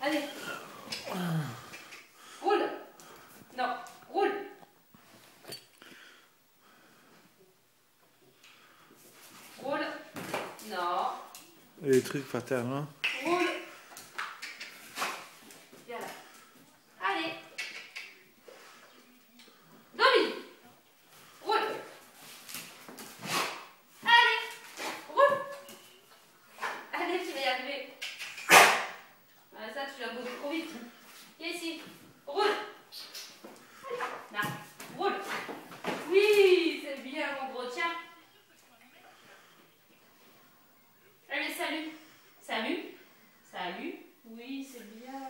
Allez. Roule. Non, roule. Roule. Non. Et les trucs par terre, non? Roule. Viens là. Allez. Domine. Roule. Allez. Roule. Allez, tu vas y arriver. Ah, ça, tu l'as bougé trop vite. Viens ici. Roule. Là. Roule. Oui, c'est bien, mon gros. Tiens. Allez, salut. Salut. Salut. Oui, c'est bien.